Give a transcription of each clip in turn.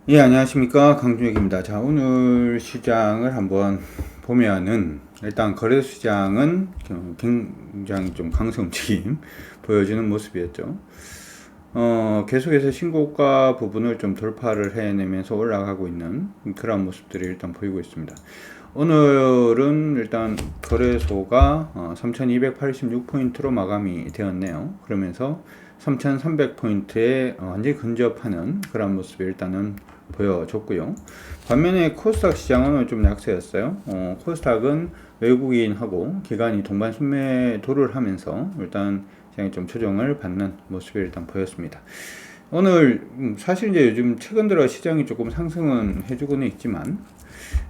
예, 안녕하십니까. 강준혁입니다. 자, 오늘 시장을 한번 보면은, 일단 거래 시장은 굉장히 좀 강세 움직임 보여주는 모습이었죠. 계속해서 신고가 부분을 좀 돌파를 해내면서 올라가고 있는 그런 모습들이 일단 보이고 있습니다. 오늘은 일단 거래소가 3286포인트로 마감이 되었네요. 그러면서 3300포인트에 완전히 근접하는 그런 모습이 일단은 보여줬고요. 반면에 코스닥 시장은 좀 약세였어요. 코스닥은 외국인하고 기관이 동반 순매도를 하면서 일단 시장이 좀 조정을 받는 모습이 일단 보였습니다. 오늘 사실 이제 요즘 최근 들어 시장이 조금 상승은 해주고는 있지만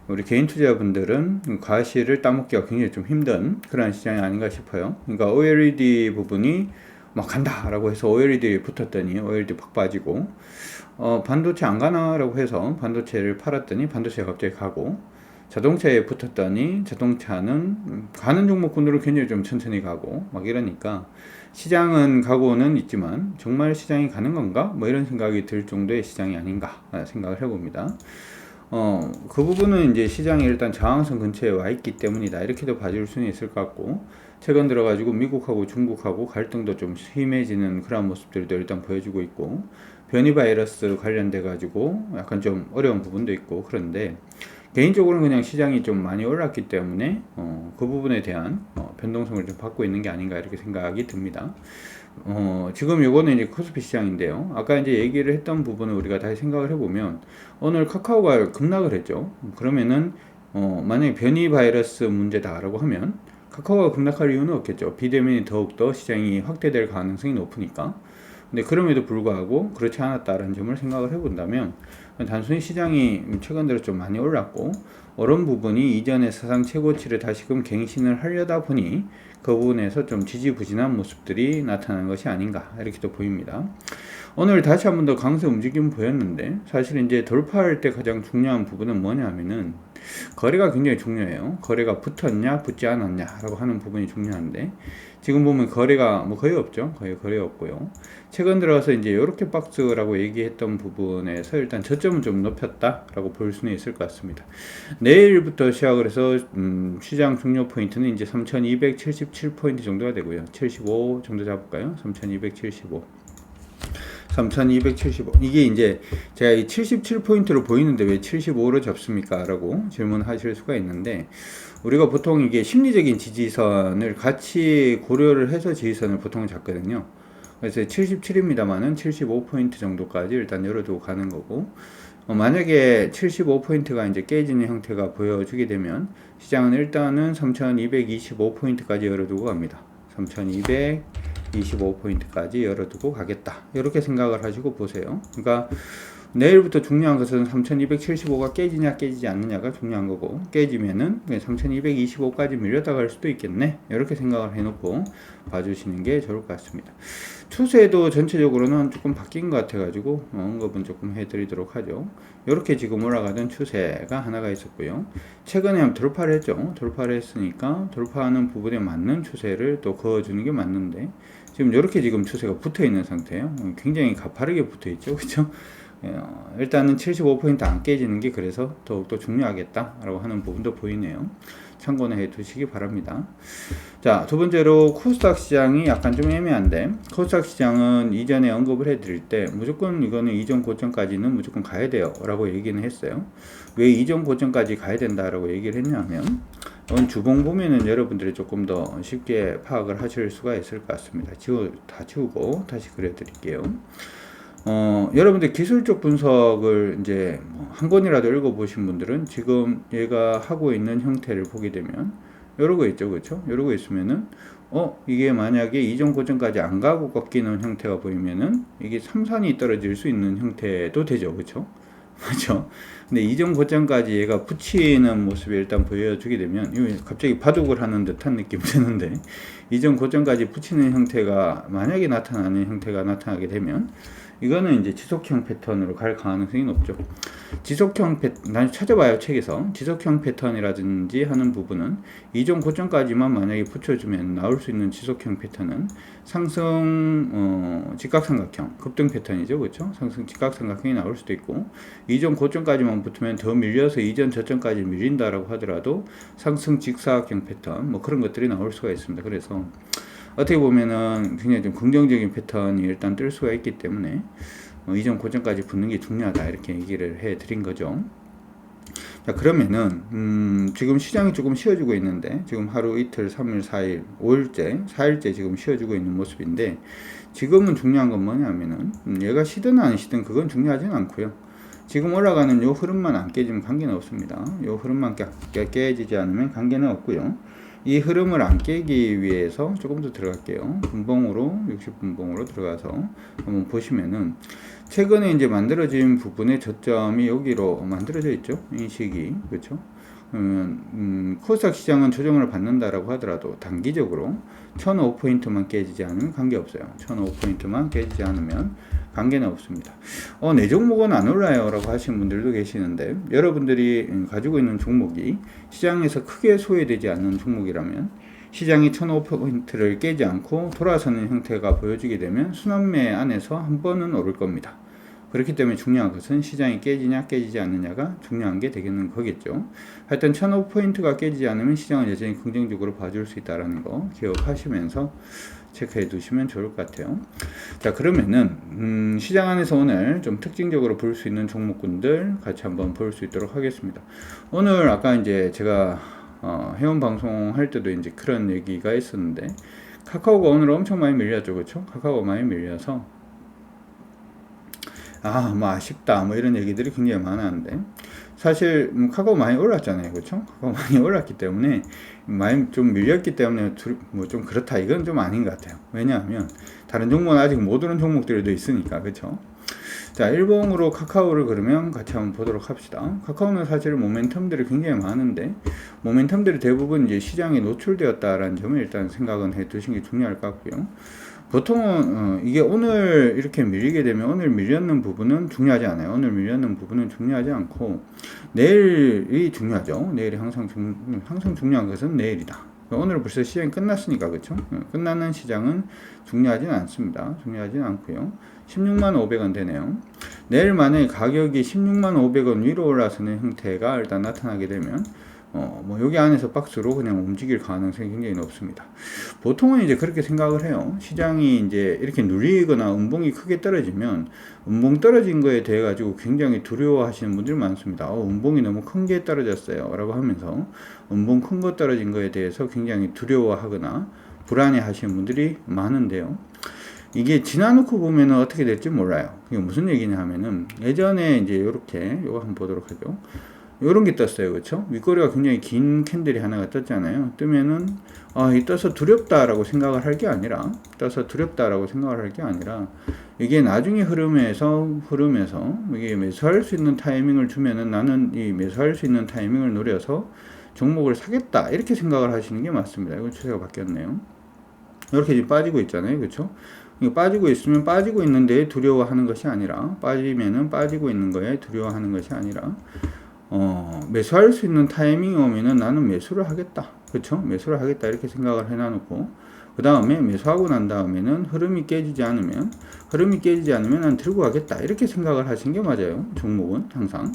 우리 개인 투자분들은 과실을 따먹기가 굉장히 좀 힘든 그런 시장이 아닌가 싶어요. 그러니까 OLED 부분이 막 간다라고 해서 OLED에 붙었더니 OLED 팍 빠지고 반도체 안 가나라고 해서 반도체를 팔았더니 반도체가 갑자기 가고 자동차에 붙었더니 자동차는 가는 종목군으로 굉장히 좀 천천히 가고 막 이러니까 시장은 가고는 있지만 정말 시장이 가는 건가? 뭐 이런 생각이 들 정도의 시장이 아닌가 생각을 해봅니다. 그 부분은 이제 시장이 일단 저항선 근처에 와 있기 때문이다. 이렇게도 봐줄 수는 있을 것 같고, 최근 들어가지고 미국하고 중국하고 갈등도 좀 심해지는 그런 모습들도 일단 보여주고 있고, 변이 바이러스 관련돼 가지고 약간 좀 어려운 부분도 있고, 그런데 개인적으로는 그냥 시장이 좀 많이 올랐기 때문에 그 부분에 대한 변동성을 좀 받고 있는 게 아닌가 이렇게 생각이 듭니다. 지금 요거는 이제 코스피 시장인데요. 아까 이제 얘기를 했던 부분을 우리가 다시 생각을 해보면, 오늘 카카오가 급락을 했죠. 그러면은, 만약에 변이 바이러스 문제다라고 하면, 카카오가 급락할 이유는 없겠죠. 비대면이 더욱더 시장이 확대될 가능성이 높으니까. 근데 그럼에도 불구하고 그렇지 않았다는 점을 생각을 해본다면, 단순히 시장이 최근 들어 좀 많이 올랐고, 그런 부분이 이전의 사상 최고치를 다시금 갱신을 하려다 보니 그 부분에서 좀 지지부진한 모습들이 나타난 것이 아닌가 이렇게도 보입니다. 오늘 다시 한번 더 강세 움직임 보였는데, 사실 이제 돌파할 때 가장 중요한 부분은 뭐냐면은 거래가 굉장히 중요해요. 거래가 붙었냐 붙지 않았냐 라고 하는 부분이 중요한데, 지금 보면 거래가 뭐 거의 없죠. 거의 거래 없고요. 최근 들어서 이제 이렇게 박스라고 얘기했던 부분에서 일단 저점은 좀 높였다 라고 볼 수는 있을 것 같습니다. 내일부터 시작을 해서 시장 중요 포인트는 이제 3277포인트 정도가 되고요. 75 정도 잡을까요? 3275. 3275. 이게 이제 제가 이 77포인트로 보이는데 왜 75로 잡습니까? 라고 질문하실 수가 있는데, 우리가 보통 이게 심리적인 지지선을 같이 고려를 해서 지지선을 보통 잡거든요. 그래서 77입니다만은 75포인트 정도까지 일단 열어두고 가는 거고, 만약에 75포인트가 이제 깨지는 형태가 보여주게 되면 시장은 일단은 3225포인트까지 열어두고 갑니다. 3225포인트까지 열어두고 가겠다. 이렇게 생각을 하시고 보세요. 그러니까 내일부터 중요한 것은 3275가 깨지냐 깨지지 않느냐가 중요한 거고, 깨지면은 3225까지 밀려다갈 수도 있겠네, 이렇게 생각을 해놓고 봐주시는 게 좋을 것 같습니다. 추세도 전체적으로는 조금 바뀐 것 같아가지고 언급은 조금 해드리도록 하죠. 이렇게 지금 올라가던 추세가 하나가 있었고요. 최근에 돌파를 했죠. 돌파를 했으니까 돌파하는 부분에 맞는 추세를 또 그어주는 게 맞는데, 지금 이렇게 지금 추세가 붙어 있는 상태예요. 굉장히 가파르게 붙어 있죠. 그렇죠? 일단은 75포인트 안 깨지는 게 그래서 더욱더 중요하겠다라고 하는 부분도 보이네요. 참고는 해 두시기 바랍니다. 자, 두 번째로 코스닥 시장이 약간 좀 애매한데, 코스닥 시장은 이전에 언급을 해드릴 때 무조건 이거는 이전 고점까지는 무조건 가야 돼요 라고 얘기는 했어요. 왜 이전 고점까지 가야 된다라고 얘기를 했냐면, 주봉 보면은 여러분들이 조금 더 쉽게 파악을 하실 수가 있을 것 같습니다. 다 지우고 다시 그려드릴게요. 여러분들 기술적 분석을 이제 한 권이라도 읽어보신 분들은 지금 얘가 하고 있는 형태를 보게 되면 이러고 있죠. 그렇죠? 이러고 있으면은 이게 만약에 이전 고점까지 안 가고 꺾이는 형태가 보이면은 이게 삼산이 떨어질 수 있는 형태도 되죠. 그렇죠? 맞죠? 근데 이전 고점까지 얘가 붙이는 모습이 일단 보여주게 되면, 갑자기 바둑을 하는 듯한 느낌 드는데, 이전 고점까지 붙이는 형태가 만약에 나타나는 형태가 나타나게 되면 이거는 이제 지속형 패턴으로 갈 가능성이 높죠. 지속형 패턴, 찾아봐요, 책에서. 지속형 패턴이라든지 하는 부분은 이전 고점까지만 만약에 붙여주면 나올 수 있는 지속형 패턴은 상승, 직각삼각형, 급등 패턴이죠. 그렇죠? 상승 직각삼각형이 나올 수도 있고, 이전 고점까지만 붙으면 더 밀려서 이전 저점까지 밀린다라고 하더라도 상승 직사각형 패턴, 뭐 그런 것들이 나올 수가 있습니다. 그래서 어떻게 보면은 굉장히 좀 긍정적인 패턴이 일단 뜰 수가 있기 때문에 이전 고점까지 붙는 게 중요하다 이렇게 얘기를 해 드린 거죠. 자, 그러면은 지금 시장이 조금 쉬어지고 있는데 지금 하루 이틀 3일 4일 5일째 4일째 지금 쉬어지고 있는 모습인데, 지금은 중요한 건 뭐냐면은 얘가 쉬든 안 쉬든 그건 중요하진 않고요. 지금 올라가는 요 흐름만 안 깨지면 관계는 없습니다. 요 흐름만 깨지지 않으면 관계는 없고요. 이 흐름을 안 깨기 위해서 조금 더 들어갈게요. 분봉으로 60분봉으로 들어가서 한번 보시면은 최근에 이제 만들어진 부분의 저점이 여기로 만들어져 있죠. 이 시기, 그렇죠? 그러면 코스닥 시장은 조정을 받는다라고 하더라도 단기적으로 1005포인트만 깨지지 않으면 관계없어요. 1005포인트만 깨지지 않으면 관계는 없습니다. 내 종목은 안 올라요 라고 하시는 분들도 계시는데, 여러분들이 가지고 있는 종목이 시장에서 크게 소외되지 않는 종목이라면 시장이 1005포인트를 깨지 않고 돌아서는 형태가 보여지게 되면 순환매 안에서 한 번은 오를 겁니다. 그렇기 때문에 중요한 것은 시장이 깨지냐 깨지지 않느냐가 중요한 게 되겠는 거겠죠. 하여튼 1005포인트가 깨지지 않으면 시장은 여전히 긍정적으로 봐줄 수 있다는 거 기억하시면서 체크해 두시면 좋을 것 같아요. 자, 그러면은 시장 안에서 오늘 좀 특징적으로 볼 수 있는 종목군들 같이 한번 볼 수 있도록 하겠습니다. 오늘 아까 이제 제가 회원 방송 할 때도 이제 그런 얘기가 있었는데, 카카오가 오늘 엄청 많이 밀렸죠. 그렇죠? 카카오가 많이 밀려서 뭐 아쉽다 뭐 이런 얘기들이 굉장히 많았는데, 사실 카카오 많이 올랐잖아요. 그렇죠? 카카오 많이 올랐기 때문에 많이 좀 밀렸기 때문에 뭐 좀 그렇다 이건 좀 아닌 것 같아요. 왜냐하면 다른 종목은 아직 못 오른 종목들도 있으니까. 그렇죠? 자, 일봉으로 카카오를 그러면 같이 한번 보도록 합시다. 카카오는 사실 모멘텀들이 굉장히 많은데, 모멘텀들이 대부분 이제 시장에 노출되었다라는 점을 일단 생각은 해 두시는 게 중요할 것 같고요. 보통은 이게 오늘 이렇게 밀리게 되면 오늘 밀렸는 부분은 중요하지 않아요. 오늘 밀렸는 부분은 중요하지 않고 내일이 중요하죠. 내일이 항상 중요한 것은 내일이다. 오늘 벌써 시장이 끝났으니까. 그렇죠? 끝나는 시장은 중요하진 않습니다. 중요하진 않고요. 16만 500원 되네요. 내일 만약에 가격이 16만 500원 위로 올라서는 형태가 일단 나타나게 되면 뭐 여기 안에서 박스로 그냥 움직일 가능성이 굉장히 높습니다. 보통은 이제 그렇게 생각을 해요. 시장이 이제 이렇게 눌리거나 음봉이 크게 떨어지면 음봉 떨어진 거에 대해 가지고 굉장히 두려워하시는 분들이 많습니다. 음봉이 너무 큰 게 떨어졌어요 라고 하면서 음봉 큰 거 떨어진 거에 대해서 굉장히 두려워하거나 불안해 하시는 분들이 많은데요. 이게 지나놓고 보면은 어떻게 될지 몰라요. 이게 무슨 얘기냐 하면은, 예전에 이제 요렇게 요거 한번 보도록 하죠. 요런 게 떴어요. 그렇죠? 윗꼬리가 굉장히 긴 캔들이 하나가 떴잖아요. 뜨면은 이 떠서 두렵다라고 생각을 할 게 아니라 이게 나중에 흐름에서 이게 매수할 수 있는 타이밍을 주면은 나는 이 매수할 수 있는 타이밍을 노려서 종목을 사겠다 이렇게 생각을 하시는 게 맞습니다. 이거 추세가 바뀌었네요. 이렇게 지금 빠지고 있잖아요. 그렇죠? 빠지고 있으면 빠지고 있는 데에 두려워하는 것이 아니라, 빠지면은 빠지고 있는 거에 두려워하는 것이 아니라, 매수할 수 있는 타이밍이 오면은 나는 매수를 하겠다. 그렇죠? 매수를 하겠다 이렇게 생각을 해놔놓고, 그 다음에 매수하고 난 다음에는 흐름이 깨지지 않으면 난 들고 가겠다 이렇게 생각을 하시는 게 맞아요. 종목은 항상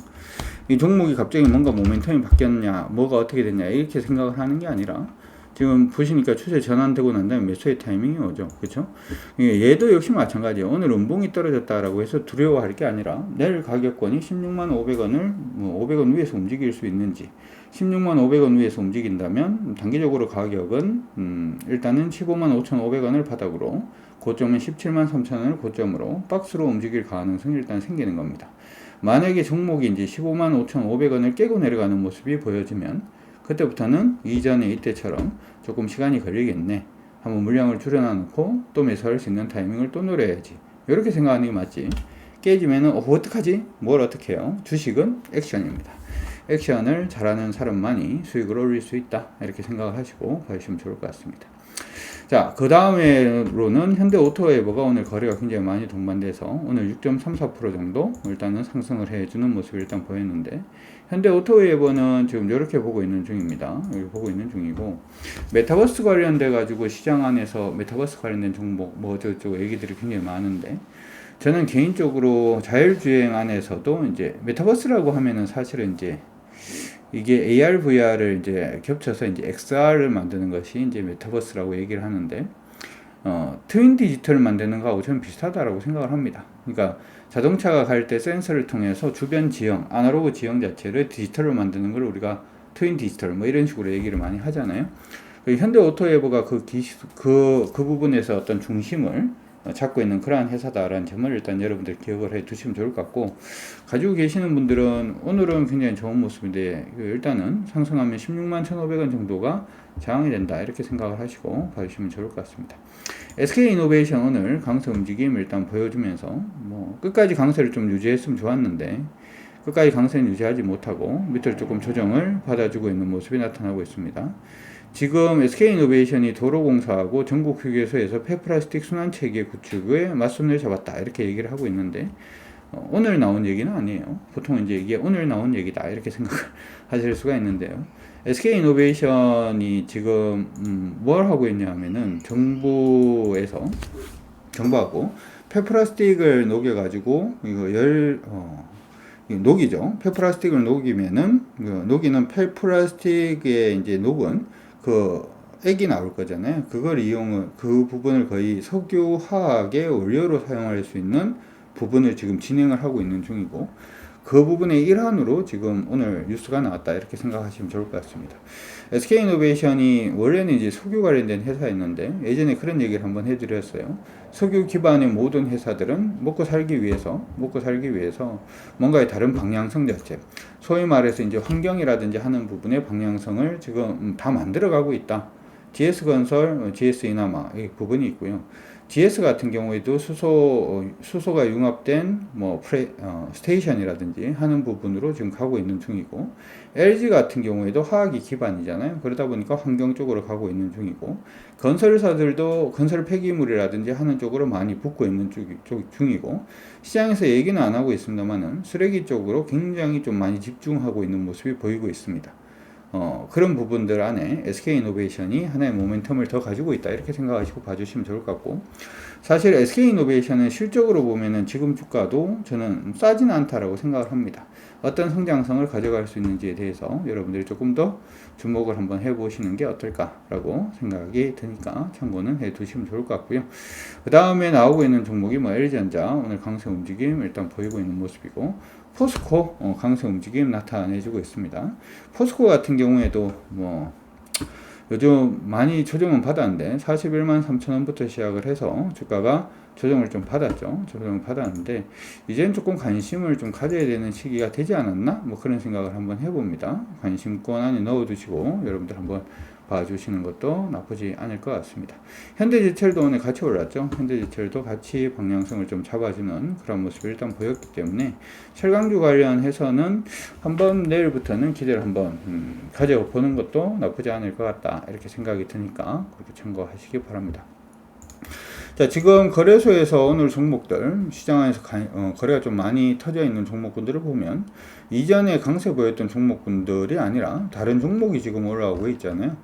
이 종목이 갑자기 뭔가 모멘텀이 바뀌었냐, 뭐가 어떻게 됐냐 이렇게 생각을 하는 게 아니라, 지금 보시니까 추세 전환되고 난 다음에 매수의 타이밍이 오죠. 그렇죠? 얘도 역시 마찬가지예요. 오늘 음봉이 떨어졌다라고 해서 두려워할 게 아니라, 내일 가격권이 16만 500원을 500원 위에서 움직일 수 있는지, 16만 500원 위에서 움직인다면 단기적으로 가격은 일단은 15만 5,500원을 바닥으로, 고점은 17만 3천원을 고점으로 박스로 움직일 가능성이 일단 생기는 겁니다. 만약에 종목이 이제 15만 5,500원을 깨고 내려가는 모습이 보여지면 그때부터는 이전에 이때처럼 조금 시간이 걸리겠네, 한번 물량을 줄여놔놓고 또 매수할 수 있는 타이밍을 또 노려야지 이렇게 생각하는 게 맞지. 깨지면은 어떡하지? 뭘 어떻게 해요? 주식은 액션입니다. 액션을 잘하는 사람만이 수익을 올릴 수 있다 이렇게 생각을 하시고 가시면 좋을 것 같습니다. 자, 그 다음에로는 현대오토웨이버가 오늘 거래가 굉장히 많이 동반돼서 오늘 6.34% 정도 일단은 상승을 해주는 모습을 일단 보였는데, 현대오토웨이버는 지금 이렇게 보고 있는 중입니다. 여기 보고 있는 중이고, 메타버스 관련돼 가지고 시장 안에서 메타버스 관련된 종목 뭐 저쪽 얘기들이 굉장히 많은데, 저는 개인적으로 자율주행 안에서도 이제 메타버스라고 하면은 사실은 이제 이게 AR, VR을 이제 겹쳐서 이제 XR을 만드는 것이 이제 메타버스라고 얘기를 하는데, 트윈 디지털을 만드는 거하고 저는 비슷하다라고 생각을 합니다. 그러니까 자동차가 갈 때 센서를 통해서 주변 지형, 아날로그 지형 자체를 디지털로 만드는 걸 우리가 트윈 디지털 뭐 이런 식으로 얘기를 많이 하잖아요. 현대오토웨이버가 그 부분에서 어떤 중심을 잡고 있는 그러한 회사다라는 점을 일단 여러분들 기억을 해 두시면 좋을 것 같고, 가지고 계시는 분들은 오늘은 굉장히 좋은 모습인데, 일단은 상승하면 16만 1,500원 정도가 저항이 된다 이렇게 생각을 하시고 봐주시면 좋을 것 같습니다. SK이노베이션 오늘 강세 움직임 일단 보여주면서 뭐 끝까지 강세를 좀 유지했으면 좋았는데, 끝까지 강세는 유지하지 못하고 밑을 조금 조정을 받아주고 있는 모습이 나타나고 있습니다. 지금 SK이노베이션이 도로공사하고 전국 휴게소에서 폐플라스틱 순환체계 구축에 맞선을 잡았다 이렇게 얘기를 하고 있는데, 오늘 나온 얘기는 아니에요. 보통 이제 이게 오늘 나온 얘기다 이렇게 생각을 하실 수가 있는데요. SK이노베이션이 지금 뭘 하고 있냐 하면은 정부하고 폐플라스틱을 녹여가지고 이거 녹이죠. 폐플라스틱을 녹이면은 녹이는 폐플라스틱에 이제 녹은 그 액이 나올 거잖아요. 그 부분을 거의 석유화학의 원료로 사용할 수 있는 부분을 지금 진행을 하고 있는 중이고, 그 부분의 일환으로 지금 오늘 뉴스가 나왔다 이렇게 생각하시면 좋을 것 같습니다. SK이노베이션이 원래는 이제 석유 관련된 회사였는데, 예전에 그런 얘기를 한번 해드렸어요. 석유 기반의 모든 회사들은 먹고 살기 위해서 뭔가의 다른 방향성 자체, 소위 말해서 이제 환경이라든지 하는 부분의 방향성을 지금 다 만들어가고 있다. GS건설, GS이나마 이 부분이 있고요. GS 같은 경우에도 수소가 융합된 스테이션이라든지 하는 부분으로 지금 가고 있는 중이고, LG 같은 경우에도 화학이 기반이잖아요. 그러다 보니까 환경 쪽으로 가고 있는 중이고, 건설사들도 건설 폐기물이라든지 하는 쪽으로 많이 붙고 있는 중이고, 시장에서 얘기는 안 하고 있습니다만은 쓰레기 쪽으로 굉장히 좀 많이 집중하고 있는 모습이 보이고 있습니다. 그런 부분들 안에 SK이노베이션이 하나의 모멘텀을 더 가지고 있다 이렇게 생각하시고 봐주시면 좋을 것 같고, 사실 SK이노베이션은 실적으로 보면은 지금 주가도 저는 싸지는 않다라고 생각을 합니다. 어떤 성장성을 가져갈 수 있는지에 대해서 여러분들이 조금 더 주목을 한번 해보시는 게 어떨까라고 생각이 드니까 참고는 해두시면 좋을 것 같고요. 그 다음에 나오고 있는 종목이 LG전자 오늘 강세 움직임 일단 보이고 있는 모습이고, 포스코 강세 움직임 나타내주고 있습니다. 포스코 같은 경우에도 요즘 많이 조정은 받았는데 41만 3천원부터 시작을 해서 주가가 조정을 좀 받았죠. 조정을 받았는데 이제는 조금 관심을 좀 가져야 되는 시기가 되지 않았나? 그런 생각을 한번 해봅니다. 관심권 안에 넣어두시고 여러분들 한번 봐주시는 것도 나쁘지 않을 것 같습니다. 현대제철도 오늘 같이 올랐죠. 현대제철도 같이 방향성을 좀 잡아주는 그런 모습을 일단 보였기 때문에 철강주 관련해서는 한번 내일부터는 기대를 한번 가져보는 것도 나쁘지 않을 것 같다 이렇게 생각이 드니까 그렇게 참고하시기 바랍니다. 자, 지금 거래소에서 오늘 종목들 시장 안에서 거래가 좀 많이 터져 있는 종목군들을 보면 이전에 강세 보였던 종목군들이 아니라 다른 종목이 지금 올라오고 있잖아요.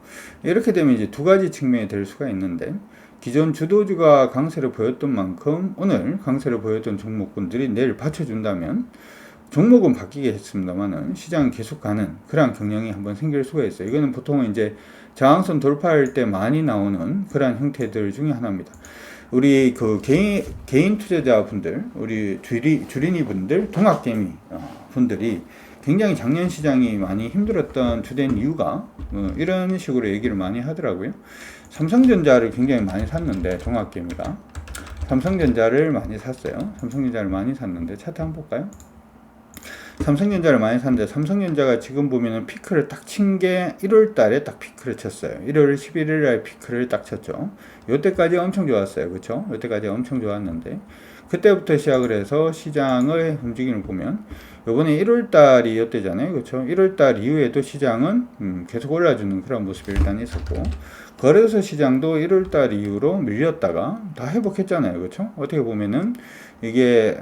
이렇게 되면 이제 두 가지 측면이 될 수가 있는데, 기존 주도주가 강세를 보였던 만큼 오늘 강세를 보였던 종목군들이 내일 받쳐준다면 종목은 바뀌겠습니다만은 시장은 계속 가는 그러한 경향이 한번 생길 수가 있어요. 이거는 보통은 이제 저항선 돌파할 때 많이 나오는 그러한 형태들 중에 하나입니다. 우리 그 개인 투자자분들, 우리 주린이 분들, 동학개미 분들이 굉장히 작년 시장이 많이 힘들었던 주된 이유가 이런 식으로 얘기를 많이 하더라고요. 삼성전자를 굉장히 많이 샀는데, 동학개미가 삼성전자를 많이 샀어요. 삼성전자를 많이 샀는데 차트 한번 볼까요? 삼성전자를 많이 샀는데 삼성전자가 지금 보면은 피크를 딱 친 게 1월 달에 딱 피크를 쳤어요. 1월 11일 날 피크를 딱 쳤죠. 요때까지 엄청 좋았어요. 그쵸? 요때까지 엄청 좋았는데 그때부터 시작을 해서 시장의 움직임을 보면 요번에 1월달이었대잖아요. 그렇죠? 1월달 이후에도 시장은 계속 올라주는 그런 모습이 일단 있었고, 거래소 시장도 1월달 이후로 밀렸다가 다 회복했잖아요. 그렇죠? 어떻게 보면은 이게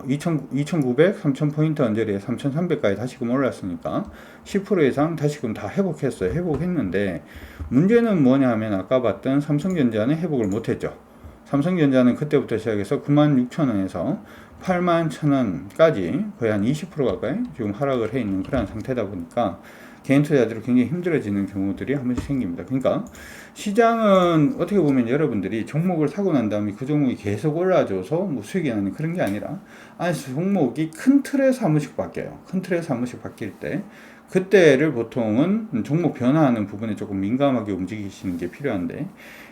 2,900, 3,000포인트 언저리에 3,300까지 다시금 올랐으니까 10% 이상 다시금 다 회복했어요. 회복했는데 문제는 뭐냐 하면 아까 봤던 삼성전자는 회복을 못했죠. 삼성전자는 그때부터 시작해서 96,000원에서 81,000원까지 거의 한 20% 가까이 지금 하락을 해 있는 그런 상태다 보니까 개인 투자자들이 굉장히 힘들어지는 경우들이 한 번씩 생깁니다. 그러니까 시장은 어떻게 보면 여러분들이 종목을 사고 난 다음에 그 종목이 계속 올라줘서 뭐 수익이 나는 그런 게 아니라 안에서 종목이 큰 틀에서 한 번씩 바뀌어요. 큰 틀에서 한 번씩 바뀔 때 그때를 보통은 종목 변화하는 부분에 조금 민감하게 움직이시는 게 필요한데,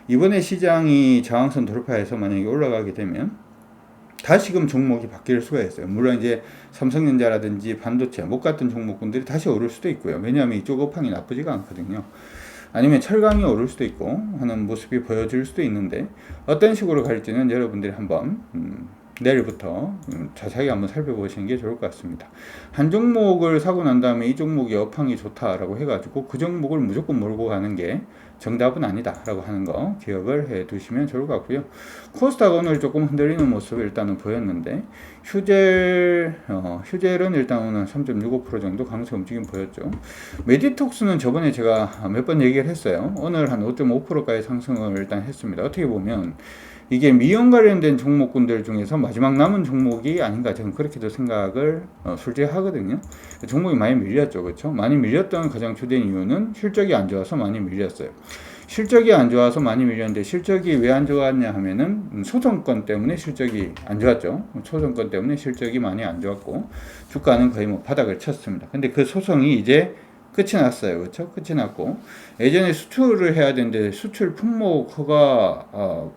이번에 시장이 저항선 돌파해서 만약에 올라가게 되면 다시금 종목이 바뀔 수가 있어요. 물론 이제 삼성전자라든지 반도체 못 갔던 종목군들이 다시 오를 수도 있고요. 왜냐하면 이쪽 업황이 나쁘지가 않거든요. 아니면 철강이 오를 수도 있고 하는 모습이 보여질 수도 있는데, 어떤 식으로 갈지는 여러분들이 한번 내일부터 자세하게 한번 살펴보시는 게 좋을 것 같습니다. 한 종목을 사고 난 다음에 이 종목이 업황이 좋다라고 해가지고 그 종목을 무조건 몰고 가는 게 정답은 아니다 라고 하는 거 기억을 해 두시면 좋을 것 같고요. 코스닥 오늘 조금 흔들리는 모습을 일단은 보였는데, 휴젤은 일단 오늘 3.65% 정도 강세 움직임 보였죠. 메디톡스는 저번에 제가 몇 번 얘기를 했어요. 오늘 한 5.5%까지 상승을 일단 했습니다. 어떻게 보면 이게 미용 관련된 종목군들 중에서 마지막 남은 종목이 아닌가, 저는 그렇게도 생각을 솔직히 하거든요. 종목이 많이 밀렸죠. 그렇죠? 많이 밀렸던 가장 주된 이유는 실적이 안 좋아서 많이 밀렸어요. 실적이 안 좋아서 많이 밀렸는데, 실적이 왜 안 좋았냐 하면은 소송권 때문에 실적이 안 좋았죠. 소송권 때문에 실적이 많이 안 좋았고 주가는 거의 뭐 바닥을 쳤습니다. 근데 그 소송이 이제 끝이 났어요. 그렇죠? 끝이 났고, 예전에 수출을 해야 되는데 수출 품목 허가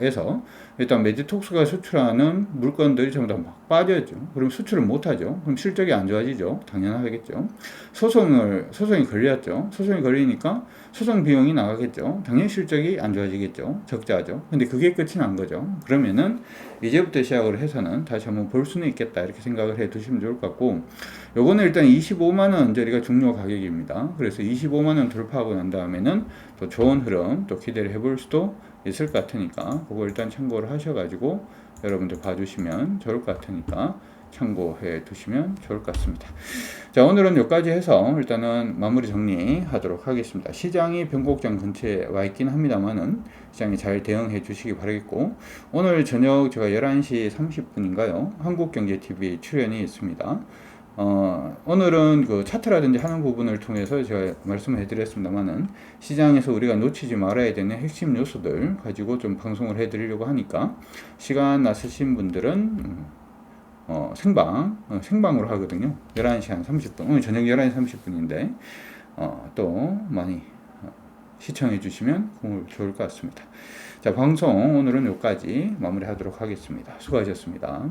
에서 일단 메디톡스가 수출하는 물건들이 전부 다 막 빠져있죠. 그럼 수출을 못하죠. 그럼 실적이 안 좋아지죠. 당연하겠죠. 소송이 걸렸죠. 소송이 걸리니까 소송 비용이 나가겠죠. 당연히 실적이 안 좋아지겠죠. 적자죠. 근데 그게 끝이 난 거죠. 그러면은 이제부터 시작을 해서는 다시 한번 볼 수는 있겠다, 이렇게 생각을 해 두시면 좋을 것 같고, 요거는 일단 25만원 언저리가 중요 가격입니다. 그래서 25만원 돌파하고 난 다음에는 또 좋은 흐름 또 기대를 해볼 수도 있을 것 같으니까 그거 일단 참고를 하셔가지고 여러분들 봐주시면 좋을 것 같으니까 참고해 두시면 좋을 것 같습니다. 자, 오늘은 여기까지 해서 일단은 마무리 정리하도록 하겠습니다. 시장이 변곡점 근처에 와 있긴 합니다만은 시장이 잘 대응해 주시기 바라겠고, 오늘 저녁 제가 11시 30분인가요? 한국경제TV 출연이 있습니다. 오늘은 그 차트라든지 하는 부분을 통해서 제가 말씀을 해드렸습니다만은 시장에서 우리가 놓치지 말아야 되는 핵심 요소들 가지고 좀 방송을 해드리려고 하니까, 시간 나서신 분들은 생방으로 하거든요. 11시 한 30분, 오늘 저녁 11시 30분인데 또 많이 시청해 주시면 좋을 것 같습니다. 자, 방송 오늘은 여기까지 마무리하도록 하겠습니다. 수고하셨습니다.